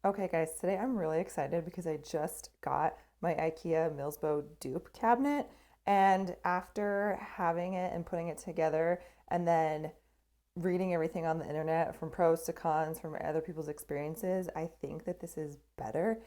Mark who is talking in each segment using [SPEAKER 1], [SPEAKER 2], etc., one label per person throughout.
[SPEAKER 1] Okay guys, today I'm really excited because I just got my IKEA Milsbo dupe cabinet, and after having it and putting it together and then reading everything on the internet from pros to cons from other people's experiences, I think that this is better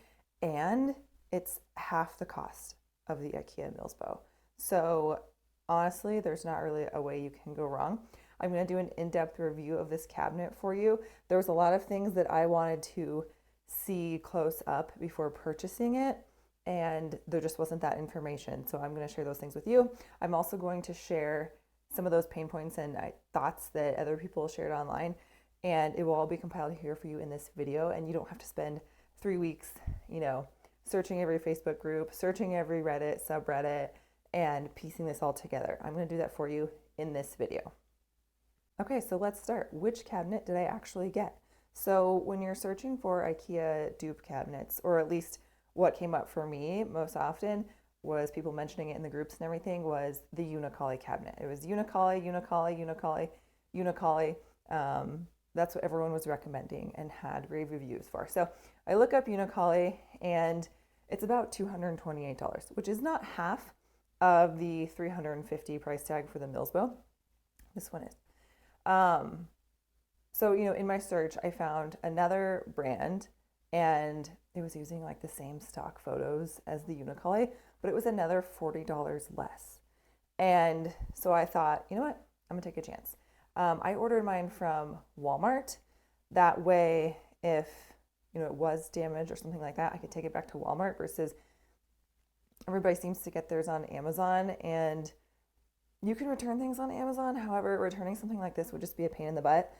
[SPEAKER 1] and it's half the cost of the IKEA Milsbo. So honestly, there's not really a way you can go wrong. I'm going to do an in-depth review of this cabinet for you. There was a lot of things that I wanted to see close up before purchasing it, and there just wasn't that information. So I'm going to share those things with you. I'm also going to share some of those pain points and thoughts that other people shared online, and it will all be compiled here for you in this video, and you don't have to spend 3 weeks, searching every Facebook group, searching every Reddit subreddit, and piecing this all together. I'm going to do that for you in this video. Okay, so let's start. Which cabinet did I actually get? So when you're searching for IKEA dupe cabinets, or at least what came up for me most often was people mentioning it in the groups and everything, was the Unicoli cabinet. It was Unicoli, Unicoli, Unicoli, Unicoli. That's what everyone was recommending and had rave reviews for. So I look up Unicoli and it's about $228, which is not half of the $350 price tag for the Milsbo. This one is. So, in my search, I found another brand and it was using like the same stock photos as the Unicoli, but it was another $40 less. And so I thought, you know what? I'm gonna take a chance. I ordered mine from Walmart. That way, if, it was damaged or something like that, I could take it back to Walmart versus everybody seems to get theirs on Amazon, and you can return things on Amazon. However, returning something like this would just be a pain in the butt.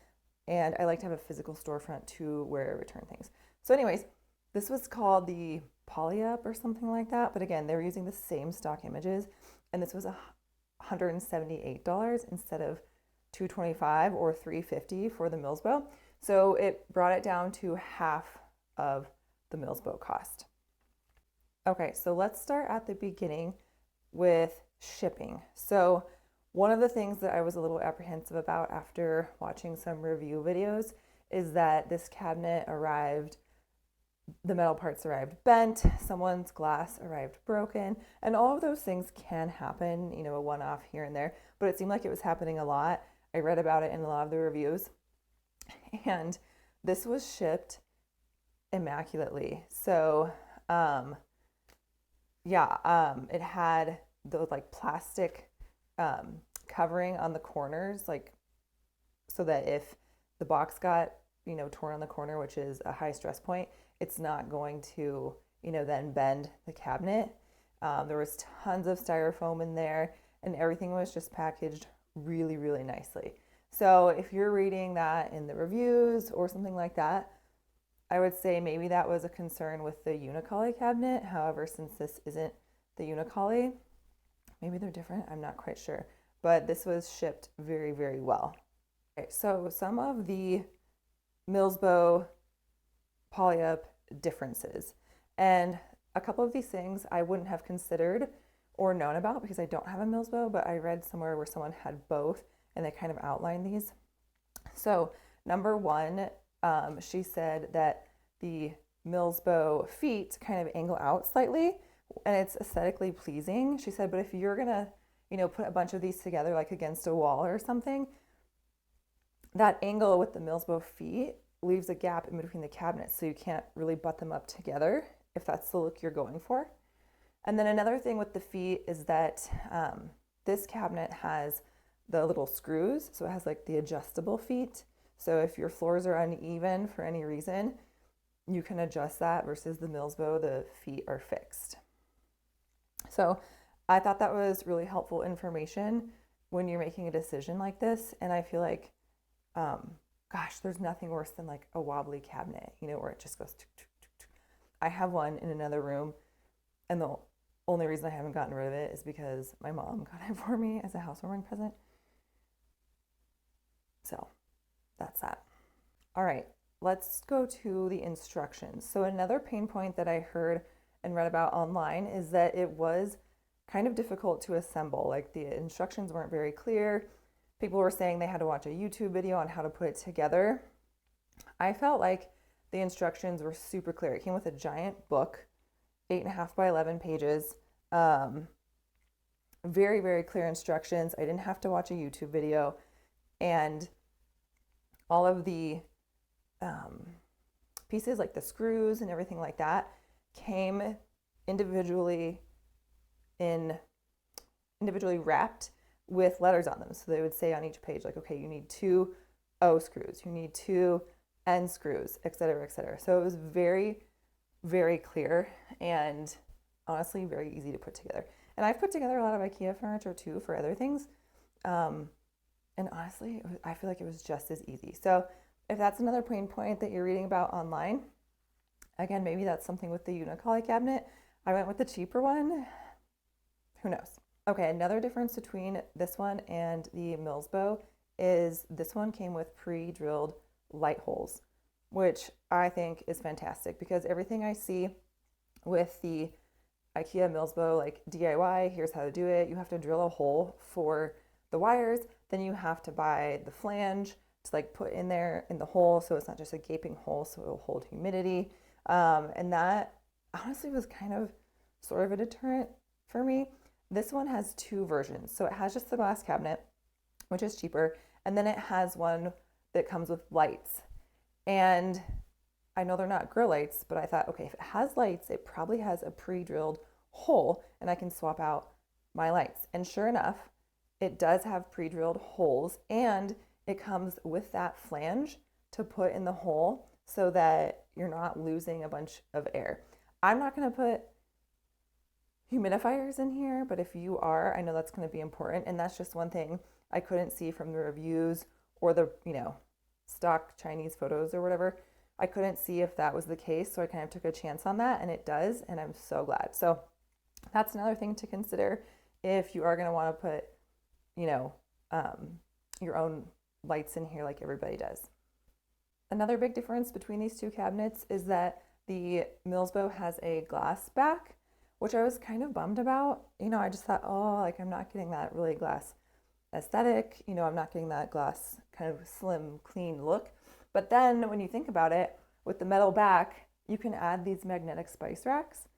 [SPEAKER 1] And I like to have a physical storefront to where I return things. So anyways, this was called the Polyup or something like that. But again, they were using the same stock images. And this was $178 instead of $225 or $350 for the Milsbo. So it brought it down to half of the Milsbo cost. Okay, so let's start at the beginning with shipping. So one of the things that I was a little apprehensive about after watching some review videos is that this cabinet arrived, the metal parts arrived bent, someone's glass arrived broken, and all of those things can happen, a one-off here and there, but it seemed like it was happening a lot. I read about it in a lot of the reviews, and this was shipped immaculately. So, it had the plastic covering on the corners, so that if the box got, torn on the corner, which is a high stress point, it's not going to, then bend the cabinet. There was tons of styrofoam in there, and everything was just packaged really, really nicely. So if you're reading that in the reviews or something like that, I would say maybe that was a concern with the Unicoli cabinet. However, since this isn't the Unicoli, maybe they're different, I'm not quite sure, but this was shipped very, very well. Okay, so some of the Milsbo Polyup differences, and a couple of these things I wouldn't have considered or known about because I don't have a Milsbo, but I read somewhere where someone had both and they kind of outlined these. So number one, she said that the Milsbo feet kind of angle out slightly, and it's aesthetically pleasing. She said, but if you're gonna, put a bunch of these together like against a wall or something, that angle with the Milsbo feet leaves a gap in between the cabinets, so you can't really butt them up together if that's the look you're going for. And then another thing with the feet is that this cabinet has the little screws, so it has the adjustable feet. So if your floors are uneven for any reason, you can adjust that, versus the Milsbo, the feet are fixed. So I thought that was really helpful information when you're making a decision like this. And I feel like, gosh, there's nothing worse than a wobbly cabinet, where it just goes tuk, tuk, tuk, tuk. I have one in another room, and the only reason I haven't gotten rid of it is because my mom got it for me as a housewarming present. So that's that. All right, let's go to the instructions. So another pain point that I heard and read about online is that it was kind of difficult to assemble. The instructions weren't very clear. People were saying they had to watch a YouTube video on how to put it together. I felt like the instructions were super clear. It came with a giant book, 8.5 by 11 pages. Very, very clear instructions. I didn't have to watch a YouTube video. And all of the pieces, like the screws and everything like that, came individually wrapped with letters on them. So they would say on each page, like, okay, you need 2 O screws, you need 2 N screws, et cetera, et cetera. So it was very, very clear and honestly very easy to put together. And I've put together a lot of IKEA furniture too for other things. And honestly, I feel like it was just as easy. So if that's another pain point that you're reading about online, again, maybe that's something with the Unicoli cabinet. I went with the cheaper one. Who knows? Okay, another difference between this one and the Milsbo is this one came with pre-drilled light holes, which I think is fantastic because everything I see with the IKEA Milsbo, like DIY, here's how to do it. You have to drill a hole for the wires, then you have to buy the flange to like put in there in the hole so it's not just a gaping hole, so it'll hold humidity. And that honestly was kind of sort of a deterrent for me. This one has 2 versions. So it has just the glass cabinet, which is cheaper, and then it has one that comes with lights. And I know they're not grow lights, but I thought, okay, if it has lights, it probably has a pre-drilled hole and I can swap out my lights. And sure enough, it does have pre-drilled holes and it comes with that flange to put in the hole so that you're not losing a bunch of air. I'm not going to put humidifiers in here, but if you are, I know that's going to be important. And that's just one thing I couldn't see from the reviews or the, stock Chinese photos or whatever. I couldn't see if that was the case. So I kind of took a chance on that and it does. And I'm so glad. So that's another thing to consider if you are going to want to put, your own lights in here like everybody does. Another big difference between these 2 cabinets is that the Milsbo has a glass back, which I was kind of bummed about. I just thought, I'm not getting that really glass aesthetic. I'm not getting that glass kind of slim, clean look. But then when you think about it, with the metal back, you can add these magnetic spice racks.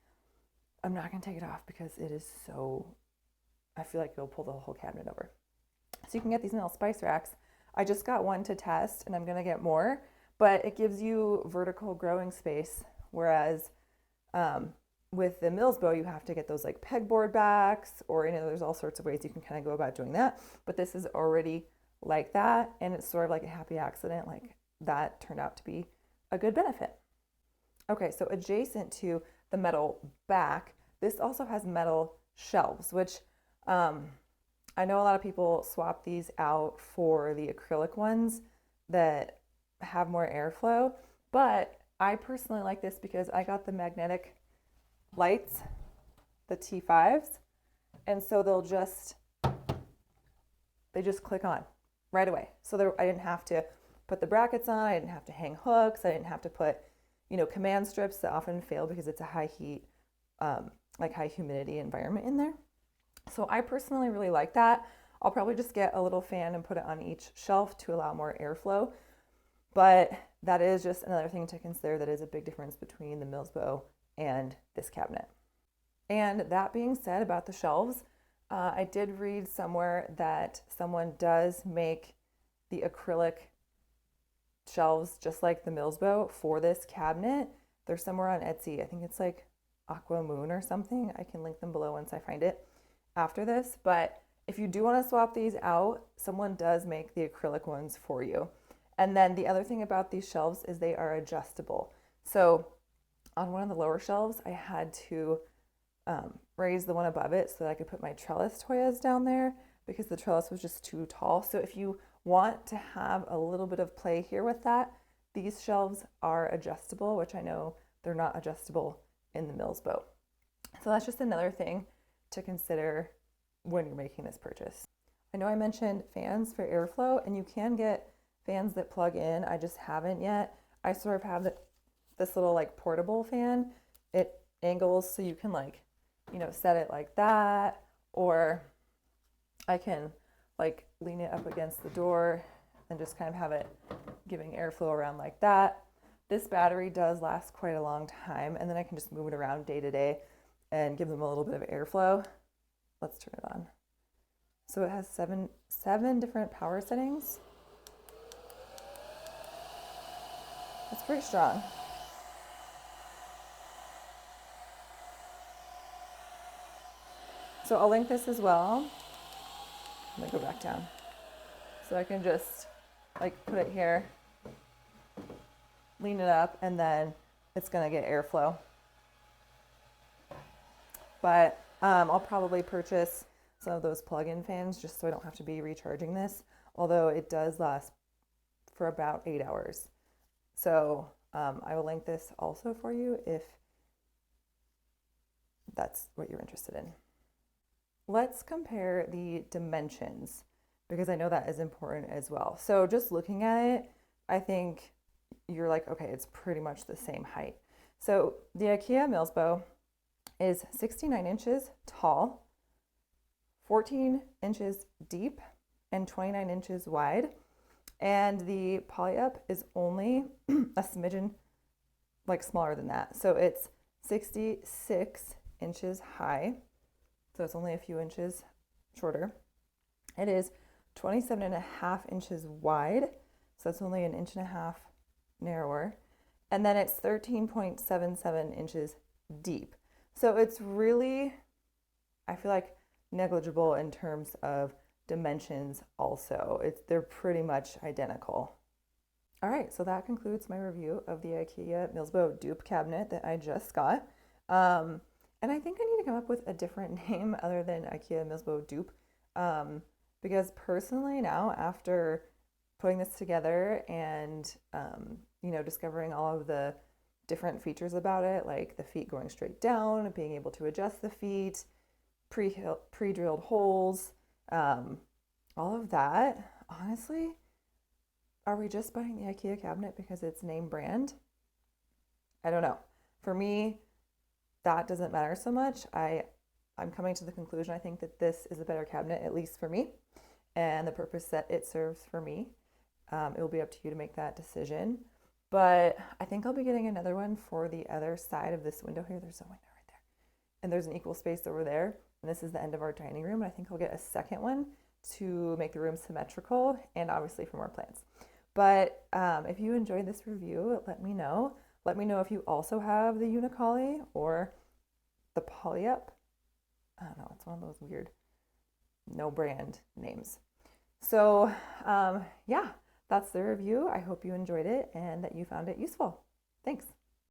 [SPEAKER 1] I'm not going to take it off because it is I feel like it'll pull the whole cabinet over. So you can get these metal spice racks. I just got one to test and I'm going to get more, but it gives you vertical growing space. Whereas with the Milsbo, you have to get those like pegboard backs or, there's all sorts of ways you can kind of go about doing that. But this is already like that. And it's sort of like a happy accident. Like that turned out to be a good benefit. Okay, so adjacent to the metal back, this also has metal shelves, which I know a lot of people swap these out for the acrylic ones that have more airflow, but I personally like this because I got the magnetic lights, the T5s, and so they just click on right away. So I didn't have to put the brackets on, I didn't have to hang hooks, I didn't have to put, command strips that often fail because it's a high heat, like high humidity environment in there. So I personally really like that. I'll probably just get a little fan and put it on each shelf to allow more airflow. But that is just another thing to consider that is a big difference between the Milsbo and this cabinet. And that being said about the shelves, I did read somewhere that someone does make the acrylic shelves just like the Milsbo for this cabinet. They're somewhere on Etsy. I think it's like Aqua Moon or something. I can link them below once I find it after this. But if you do want to swap these out, someone does make the acrylic ones for you. And then the other thing about these shelves is they are adjustable. So on one of the lower shelves, I had to raise the one above it so that I could put my trellis Hoyas down there because the trellis was just too tall. So if you want to have a little bit of play here with that, these shelves are adjustable, which I know they're not adjustable in the Milsbo. So that's just another thing to consider when you're making this purchase. I know I mentioned fans for airflow, and you can get fans that plug in. I just haven't yet. I sort of have this little like portable fan. It angles so you can set it like that, or I can lean it up against the door and just kind of have it giving airflow around like that. This battery does last quite a long time, and then I can just move it around day to day and give them a little bit of airflow. Let's turn it on. So it has seven different power settings. That's pretty strong. So I'll link this as well. Let me go back down. So I can just like put it here, lean it up, and then it's gonna get airflow. But I'll probably purchase some of those plug-in fans just so I don't have to be recharging this, although it does last for about 8 hours. So I will link this also for you if that's what you're interested in. Let's compare the dimensions because I know that is important as well. So just looking at it, I think you're like, okay, it's pretty much the same height. So the IKEA Milsbo is 69 inches tall, 14 inches deep, and 29 inches wide. And the poly-up is only a smidgen like smaller than that. So it's 66 inches high. So it's only a few inches shorter. It is 27.5 inches wide. So it's only 1.5 inches narrower. And then it's 13.77 inches deep. So it's really, I feel like, negligible in terms of dimensions also. They're pretty much identical. All right, so that concludes my review of the IKEA Milsbo dupe cabinet that I just got. And I think I need to come up with a different name other than IKEA Milsbo dupe. Because personally now, after putting this together and, discovering all of the different features about it, like the feet going straight down, being able to adjust the feet, pre-drilled holes, all of that, honestly, are we just buying the IKEA cabinet because it's name brand? I don't know. For me, that doesn't matter so much. I'm coming to the conclusion I think that this is a better cabinet, at least for me, and the purpose that it serves for me. It will be up to you to make that decision. But I think I'll be getting another one for the other side of this window here. There's a window right there. And there's an equal space over there. And this is the end of our dining room. And I think I'll get a second one to make the room symmetrical and obviously for more plants. But if you enjoyed this review, let me know. Let me know if you also have the Unicoli or the poly-up. I don't know. It's one of those weird no brand names. So yeah, that's the review. I hope you enjoyed it and that you found it useful. Thanks.